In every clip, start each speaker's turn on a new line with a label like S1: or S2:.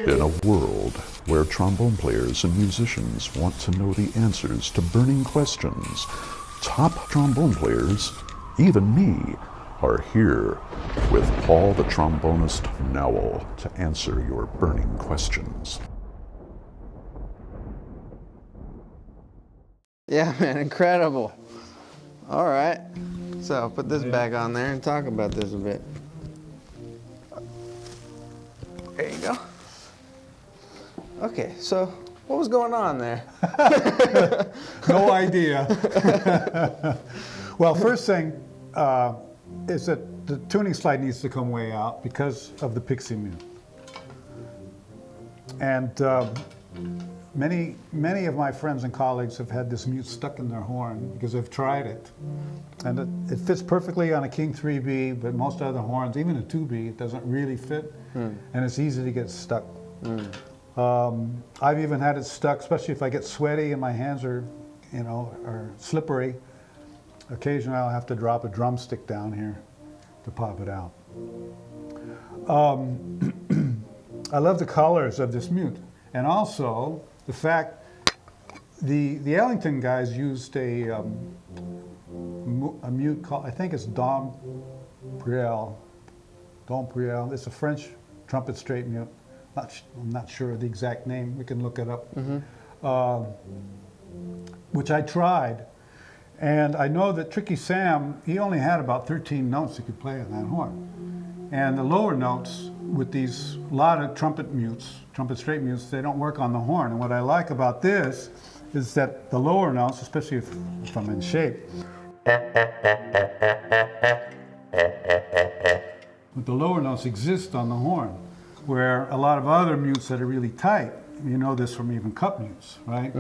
S1: In a world where trombone players and musicians want to know the answers to burning questions, top trombone players, even me, are here with Paul the Trombonist Nowell to answer your burning questions.
S2: Yeah, man, incredible. All right, so I'll put this back on there and talk about this a bit. There you go. Okay, so what was going on there?
S3: No idea. Well, first thing is that the tuning slide needs to come way out because of the pixie mute. And many of my friends and colleagues have had this mute stuck in their horn because they've tried it. And it fits perfectly on a King 3B, but most other horns, even a 2B, it doesn't really fit. And it's easy to get stuck. I've even had it stuck, especially if I get sweaty and my hands are, are slippery. Occasionally I'll have to drop a drumstick down here to pop it out. I love the colors of this mute, and also the fact the Ellington guys used a mute called, I think it's Dom Briel. It's a French trumpet straight mute. I'm not sure of the exact name. We can look it up. Which I tried, and I know that Tricky Sam, he only had about 13 notes he could play on that horn. And the lower notes with these lot of trumpet straight mutes, they don't work on the horn. And what I like about this is that the lower notes, especially if I'm in shape, but the lower notes exist on the horn, where a lot of other mutes that are really tight, you know this from even cup mutes, right?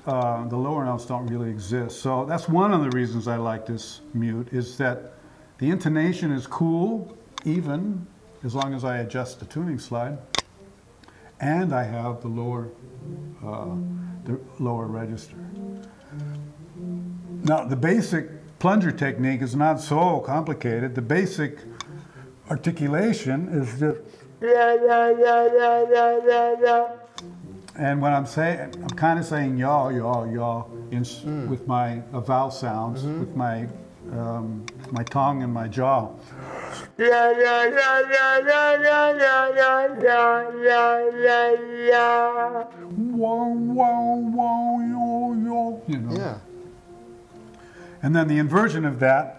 S3: The lower notes don't really exist. So that's one of the reasons I like this mute, is that the intonation is cool, even, as long as I adjust the tuning slide, and I have the lower register. Now, the basic plunger technique is not so complicated. The basic articulation is just, and when I'm saying, I'm kind of saying yaw, yaw, yaw, with my vowel sounds, with my my tongue and my jaw. You know.
S2: Yeah.
S3: And then the inversion of that.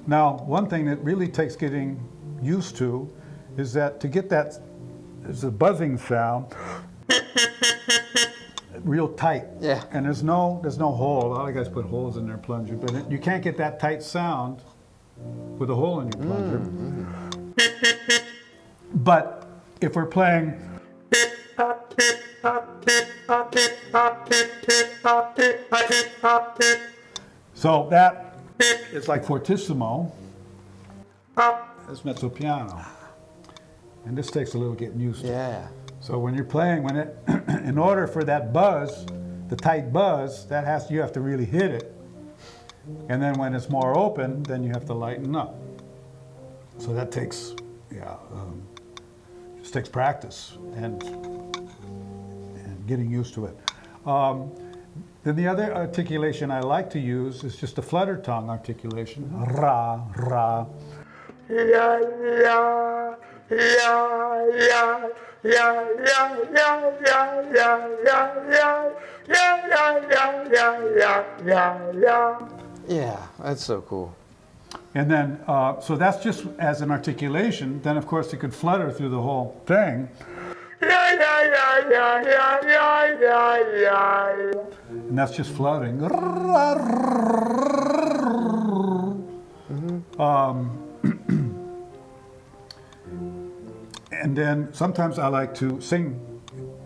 S3: Now, one thing that really takes getting used to is that to get that, there's a buzzing sound, real tight.
S2: Yeah.
S3: And there's no hole. A lot of guys put holes in their plunger, but you can't get that tight sound with a hole in your plunger. But if we're playing So that is like fortissimo. That's mezzo piano. And this takes a little getting used to.
S2: Yeah.
S3: So when you're playing, in order for that buzz, the tight buzz, you have to really hit it. And then when it's more open, then you have to lighten up. So that takes, just takes practice and getting used to it. Then the other articulation I like to use is just a flutter tongue articulation. Ra, ra.
S2: Yeah, that's so cool.
S3: And then, so that's just as an articulation. Then, of course, you could flutter through the whole thing. And that's just floating. And then sometimes I like to sing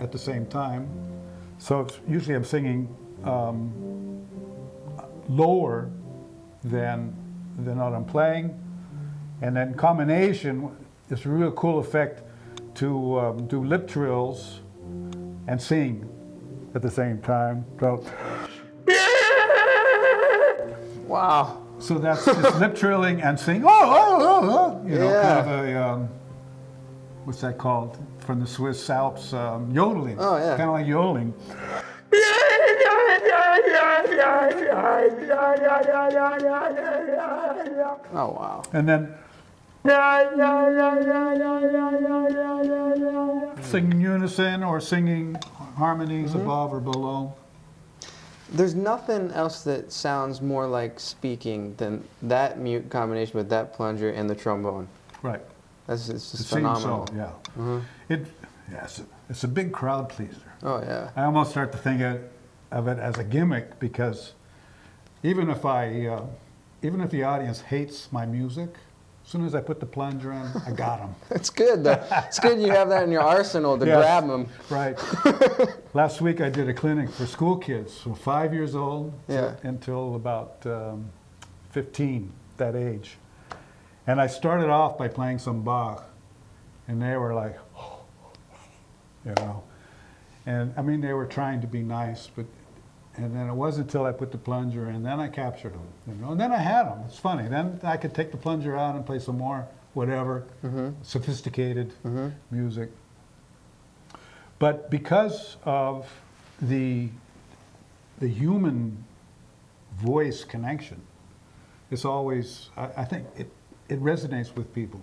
S3: at the same time. So usually I'm singing lower than what I'm playing. And then combination is a real cool effect to do lip trills and sing at the same time. So,
S2: wow.
S3: So that's just lip trilling and sing. You know, kind of a what's that called from the Swiss Alps? Yodeling.
S2: Oh yeah.
S3: Kind of like yodeling.
S2: Oh wow.
S3: And then singing unison or singing harmonies above or below.
S2: There's nothing else that sounds more like speaking than that mute combination with that plunger and the trombone.
S3: Right.
S2: It's just
S3: It seems
S2: phenomenal.
S3: so, yeah. It's a big crowd pleaser.
S2: Oh yeah.
S3: I almost start to think of it as a gimmick because even if the audience hates my music, as soon as I put the plunger in, I got them.
S2: It's good though. It's good you have that in your arsenal to grab them.
S3: Right. Last week I did a clinic for school kids, from 5 years old until about 15, that age. And I started off by playing some Bach, and they were like, you know. And I mean, they were trying to be nice, and then it wasn't until I put the plunger in, then I captured them, you know. And then I had them. It's funny. Then I could take the plunger out and play some more, whatever, sophisticated music. But because of the human voice connection, it's always, I think it resonates with people.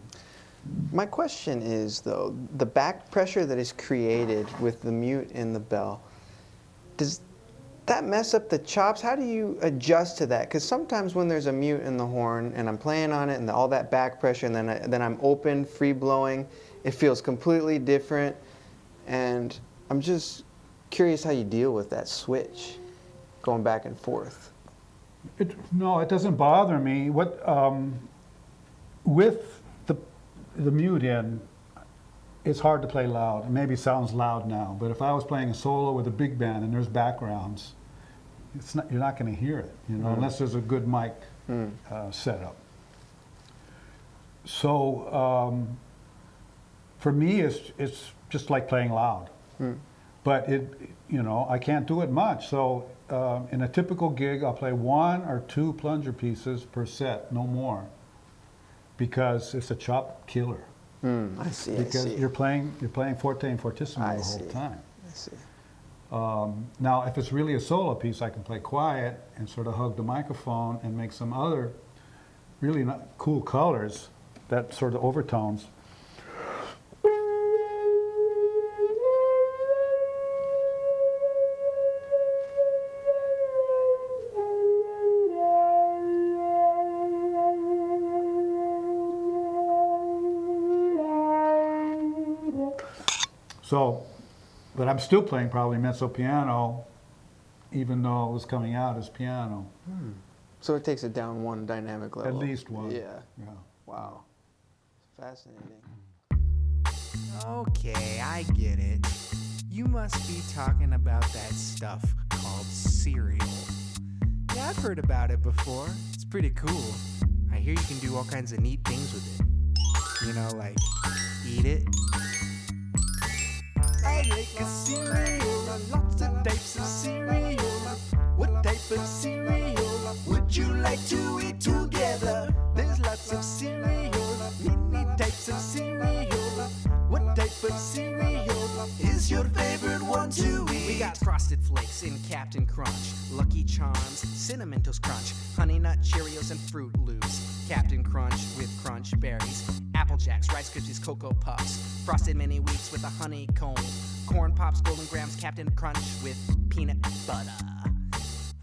S2: My question is though, the back pressure that is created with the mute in the bell, does that mess up the chops? How do you adjust to that? Because sometimes when there's a mute in the horn and I'm playing on it and all that back pressure and then I'm open, free blowing, it feels completely different. And I'm just curious how you deal with that switch, going back and forth.
S3: No, it doesn't bother me. With the mute in, it's hard to play loud. It maybe sounds loud now, but if I was playing a solo with a big band and there's backgrounds, you're not going to hear it, you know, unless there's a good mic setup. So for me, it's just like playing loud. But I can't do it much. So in a typical gig, I'll play 1 or 2 plunger pieces per set, no more, because it's a chop killer.
S2: I see.
S3: Because
S2: I see.
S3: you're playing forte and fortissimo the whole time.
S2: I see.
S3: Now, if it's really a solo piece, I can play quiet and sort of hug the microphone and make some other really cool colors, that sort of overtones. So, but I'm still playing probably mezzo piano, even though it was coming out as piano.
S2: So it takes it down one dynamic level.
S3: At least one.
S2: Yeah.
S3: Yeah.
S2: Wow. Fascinating.
S4: Okay, I get it. You must be talking about that stuff called cereal. Yeah, I've heard about it before. It's pretty cool. I hear you can do all kinds of neat things with it. You know, like eat it. I like a cereal, lots of types of cereal. What type of cereal would you like to eat together? There's lots of cereal, many types of cereal. What type of cereal is your favorite one to eat? We got Frosted Flakes in Captain Crunch, Lucky Charms, Cinnamon Toast Crunch, Honey Nut Cheerios and Fruit Loops, Captain Crunch with Crunch Berries, Apple Jacks, Rice Krispies, Cocoa Puffs, Frosted Mini Wheats with a honeycomb, Corn Pops, Golden Grams, Captain Crunch with peanut butter,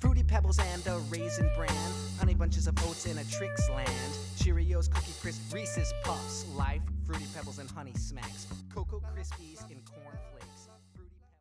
S4: Fruity Pebbles and a Raisin Bran, Honey Bunches of Oats in a Trix Land, Cheerios, Cookie Crisp, Reese's Puffs, Life, Fruity Pebbles and Honey Smacks, Cocoa Krispies and Corn Flakes.